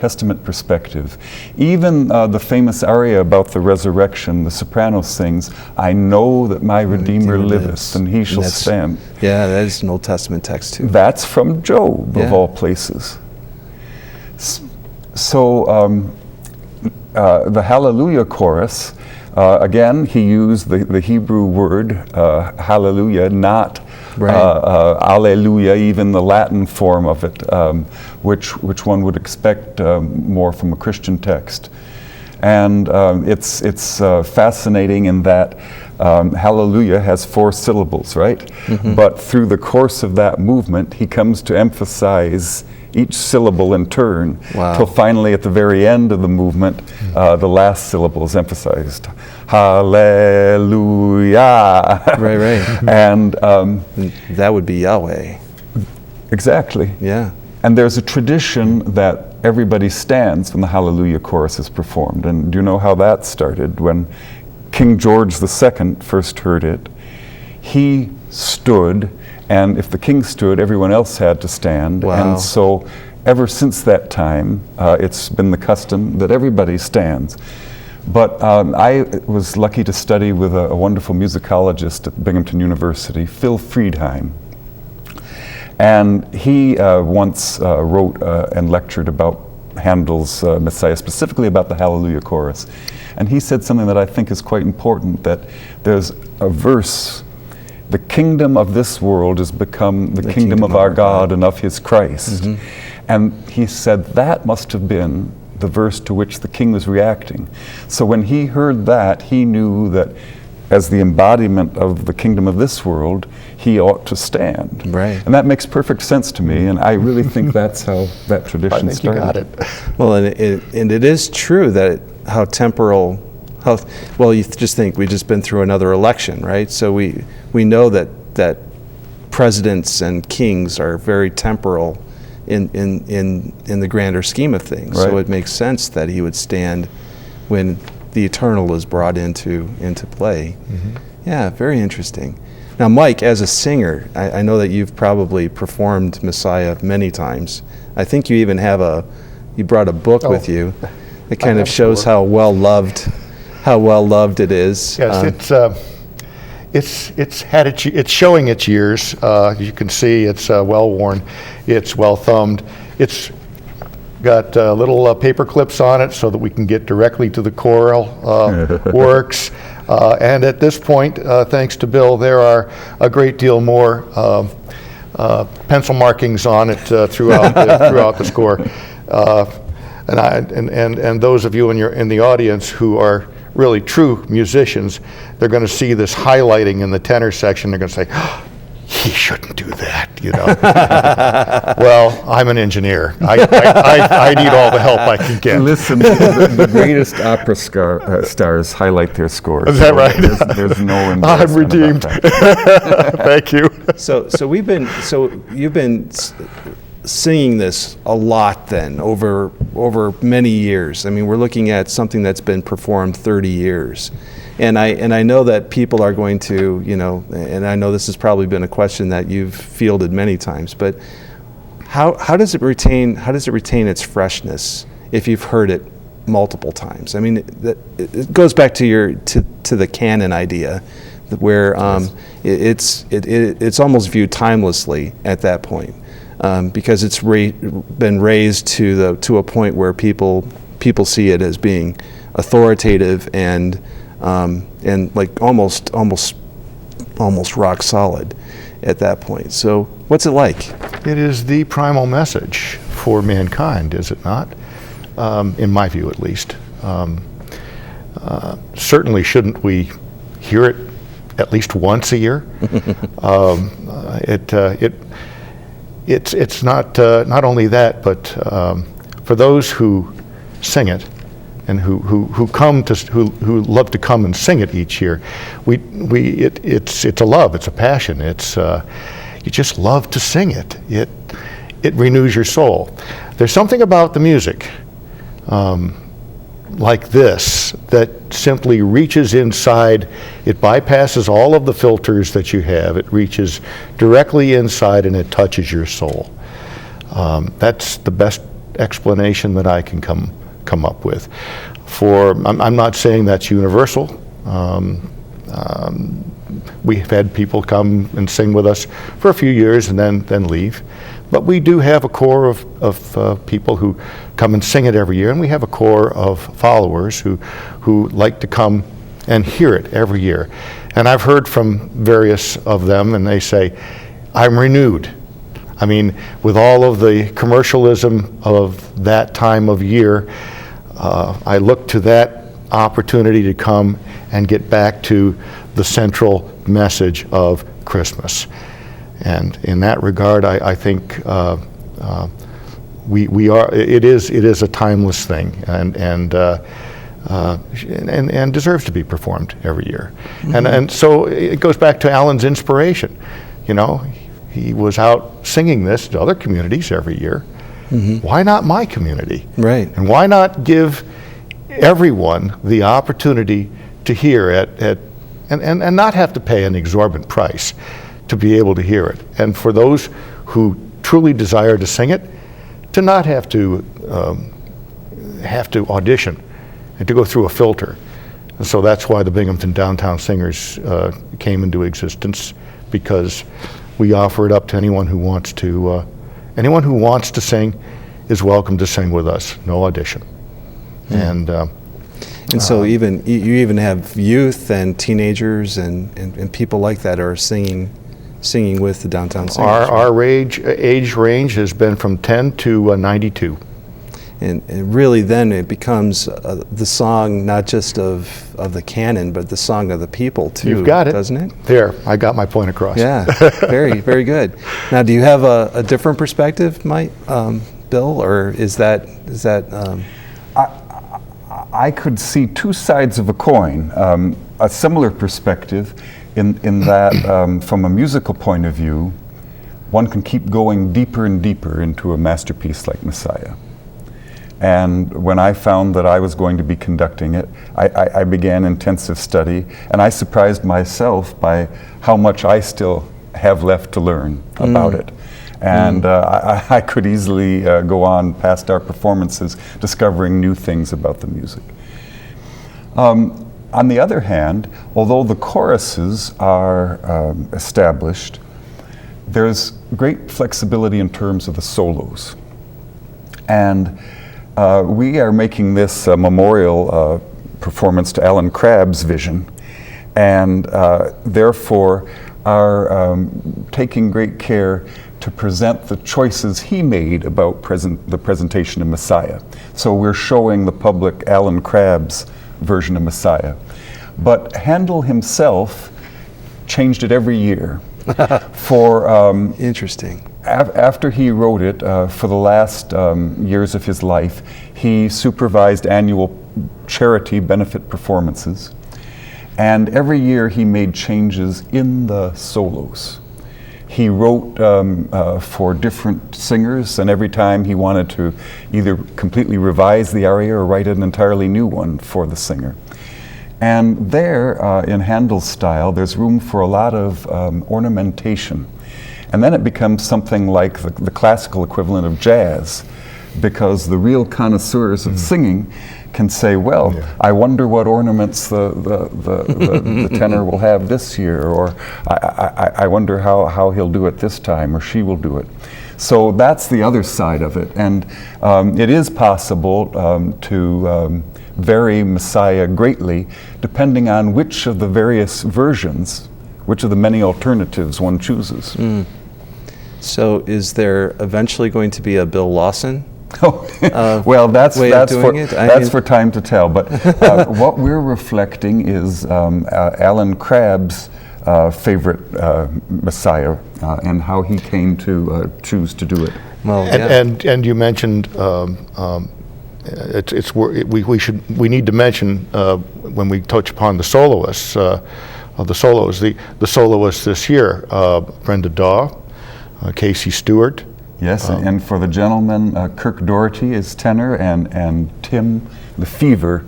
Testament perspective. Even the famous aria about the resurrection, the soprano sings, "I know that my Redeemer liveth, and he shall stand." Yeah, that is an Old Testament text too. That's from Job, of all places. So the Hallelujah chorus, again, he used the Hebrew word hallelujah, not alleluia, even the Latin form of it, which one would expect more from a Christian text. And it's fascinating in that hallelujah has 4 syllables, right? Mm-hmm. But through the course of that movement, he comes to emphasize each syllable in turn, till finally at the very end of the movement, the last syllable is emphasized. Hallelujah. Right. And that would be Yahweh. Exactly. Yeah. And there's a tradition that everybody stands when the Hallelujah chorus is performed. And do you know how that started? When King George II first heard it, he stood, and if the king stood, everyone else had to stand. And so ever since that time, it's been the custom that everybody stands. But I was lucky to study with a wonderful musicologist at Binghamton University, Phil Friedheim. And he once wrote and lectured about Handel's Messiah, specifically about the Hallelujah chorus. And he said something that I think is quite important, that there's a verse, "The kingdom of this world has become the kingdom of our God and of his Christ." Mm-hmm. And he said that must have been the verse to which the king was reacting. So when he heard that, he knew that as the embodiment of the kingdom of this world, he ought to stand. Right. And that makes perfect sense to me, and I really think that's how that tradition started. I think you got it. Well, and it is true that you just think we've just been through another election, right? So we know that presidents and kings are very temporal in the grander scheme of things. Right. So it makes sense that he would stand when the eternal is brought into play. Mm-hmm. Yeah, very interesting. Now, Mike, as a singer, I know that you've probably performed Messiah many times. I think you even you brought a book with you that kind of shows how well loved it is. Yes, it's showing its years. You can see it's well worn, it's well thumbed. It's got little paper clips on it so that we can get directly to the choral works. And at this point, thanks to Bill, there are a great deal more pencil markings on it throughout the score. And those of you in the audience who are really true musicians, they're going to see this highlighting in the tenor section. They're going to say, oh, he shouldn't do that, you know. Well, I'm an engineer. I need all the help I can get. Listen, the greatest opera stars highlight their scores. Is that right? There's no I'm redeemed. Thank you. So you've been singing this a lot then over many years. I mean, we're looking at something that's been performed 30 years. And I know that people are going to, and I know this has probably been a question that you've fielded many times, but how does it retain its freshness if you've heard it multiple times? I mean, it goes back to the canon idea, where it's almost viewed timelessly at that point, because it's been raised to a point where people see it as being authoritative and like almost rock solid at that point. So what's it like? It is the primal message for mankind, is it not? In my view, at least. Certainly shouldn't we hear it at least once a year? It's not only that, but for those who sing it, and who love to come and sing it each year, it's a love, it's a passion. It's you just love to sing it. It renews your soul. There's something about the music, like this, that simply reaches inside. It bypasses all of the filters that you have. It reaches directly inside and it touches your soul. That's the best explanation that I can come up with. I'm not saying that's universal. We've had people come and sing with us for a few years and then leave. But we do have a core of people who come and sing it every year, and we have a core of followers who like to come and hear it every year. And I've heard from various of them, and they say, I'm renewed. I mean, with all of the commercialism of that time of year, I look to that opportunity to come and get back to the central message of Christmas. And in that regard, I think it is a timeless thing, and deserves to be performed every year. Mm-hmm. And so it goes back to Alan's inspiration. You know, he was out singing this to other communities every year. Mm-hmm. Why not my community? Right. And why not give everyone the opportunity to hear it and not have to pay an exorbitant price to be able to hear it? And for those who truly desire to sing it, to not have to audition and to go through a filter. And so that's why the Binghamton Downtown Singers came into existence, because we offer it up to anyone who wants to. Anyone who wants to sing is welcome to sing with us. No audition. Mm. And so you even have youth and teenagers and people like that are singing with the Downtown Singers. Our age range has been from 10 to 92. And really then it becomes the song not just of the canon, but the song of the people too. You've got it. Doesn't it? There, I got my point across. Yeah, very, very good. Now, do you have a different perspective, Mike, Bill, or is that? I could see two sides of a coin. A similar perspective in that from a musical point of view, one can keep going deeper and deeper into a masterpiece like Messiah. And when I found that I was going to be conducting it, I began intensive study, and I surprised myself by how much I still have left to learn about it. And I could easily go on past our performances discovering new things about the music. On the other hand, although the choruses are established, there's great flexibility in terms of the solos. And we are making this a memorial performance to Alan Crabb's vision, and therefore are taking great care to present the choices he made about the presentation of Messiah. So we're showing the public Alan Crabb's version of Messiah. But Handel himself changed it every year. Interesting. After he wrote it, for the last years of his life, he supervised annual charity benefit performances. And every year he made changes in the solos. He wrote for different singers, and every time he wanted to either completely revise the aria or write an entirely new one for the singer. And there, in Handel's style, there's room for a lot of ornamentation. And then it becomes something like the classical equivalent of jazz, because the real connoisseurs of singing can say, well, I wonder what ornaments the tenor will have this year, or I wonder how he'll do it this time, or she will do it. So that's the other side of it. And it is possible to vary Messiah greatly, depending on which of the various versions, which of the many alternatives one chooses. So is there eventually going to be a Bill Lawson? Well, that's for time to tell. But what we're reflecting is Alan Crabb's favorite Messiah and how he came to choose to do it. Well, and you mentioned we need to mention when we touch upon the soloists the soloists this year, Brenda Daw, Casey Stewart. Yes, and for the gentleman, Kirk Doherty is tenor, and Tim Lefevre,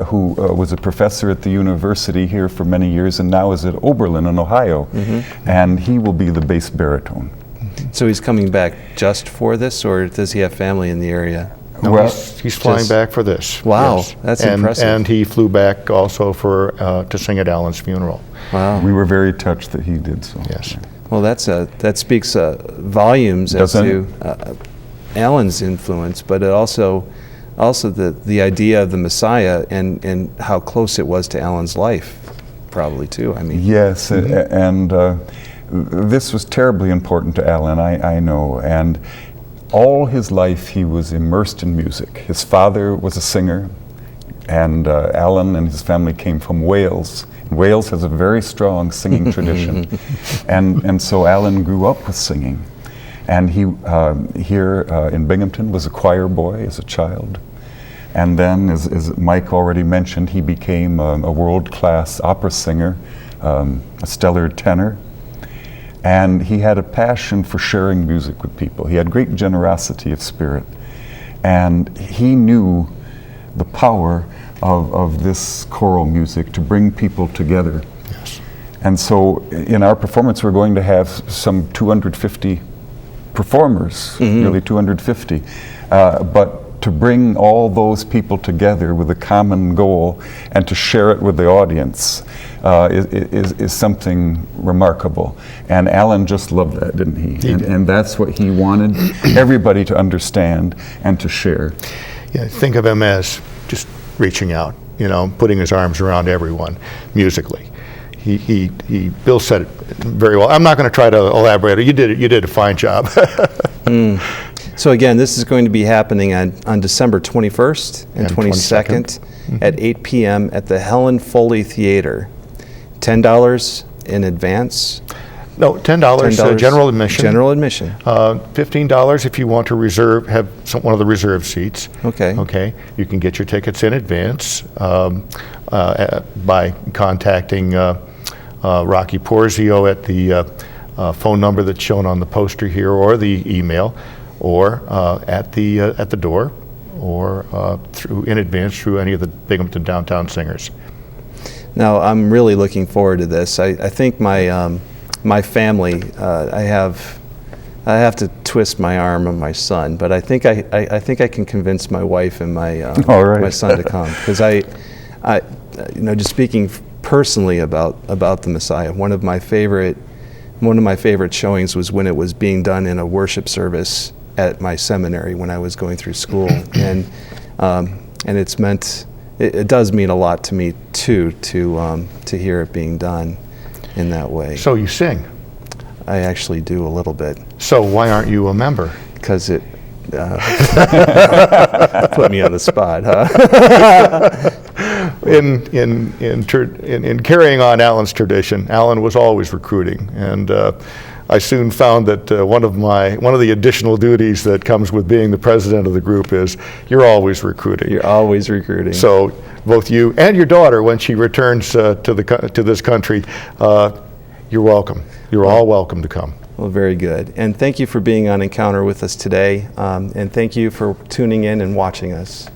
who was a professor at the university here for many years and now is at Oberlin in Ohio, and he will be the bass baritone. So he's coming back just for this, or does he have family in the area? No, Well, he's flying back for this. Wow, that's impressive. And he flew back also to sing at Alan's funeral. Wow. We were very touched that he did so. Yes. Well, that speaks volumes as Doesn't to Alan's influence, but it also the idea of the Messiah and how close it was to Alan's life, probably too. I mean, Yes, and this was terribly important to Alan, I know, and all his life he was immersed in music. His father was a singer, and Alan and his family came from Wales. Wales has a very strong singing tradition, and so Alan grew up with singing. And he, here in Binghamton, was a choir boy as a child. And then, as Mike already mentioned, he became a world-class opera singer, a stellar tenor. And he had a passion for sharing music with people. He had great generosity of spirit. And he knew the power of this choral music to bring people together. Yes. And so in our performance, we're going to have some 250 performers, nearly 250. But to bring all those people together with a common goal and to share it with the audience is something remarkable. And Alan just loved that, didn't he? And that's what he wanted everybody to understand and to share. Yeah, think of him as just reaching out, putting his arms around everyone musically. Bill said it very well. I'm not going to try to elaborate. You did a fine job. So again, this is going to be happening on December 21st and 22nd at 8 p.m. at the Helen Foley Theater. $10 in advance. No, $10 general admission. General admission. $15 if you want to have one of the reserve seats. Okay. Okay. You can get your tickets in advance by contacting Rocky Porzio at the phone number that's shown on the poster here, or the email, or at the door, or in advance through any of the Binghamton Downtown Singers. Now, I'm really looking forward to this. I think my family, I have to twist my arm on my son, but I think I can convince my wife and my son to come, because I just speaking personally about the Messiah. One of my favorite showings was when it was being done in a worship service at my seminary when I was going through school, and it does mean a lot to me too to hear it being done in that way. So you sing? I actually do a little bit. So why aren't you a member? Because it put me on the spot, huh? In carrying on Alan's tradition, Alan was always recruiting, and I soon found that one of the additional duties that comes with being the president of the group is you're always recruiting. You're always recruiting. So both you and your daughter, when she returns to this country, you're welcome. You're all welcome to come. Well, very good. And thank you for being on Encounter with us today. And thank you for tuning in and watching us.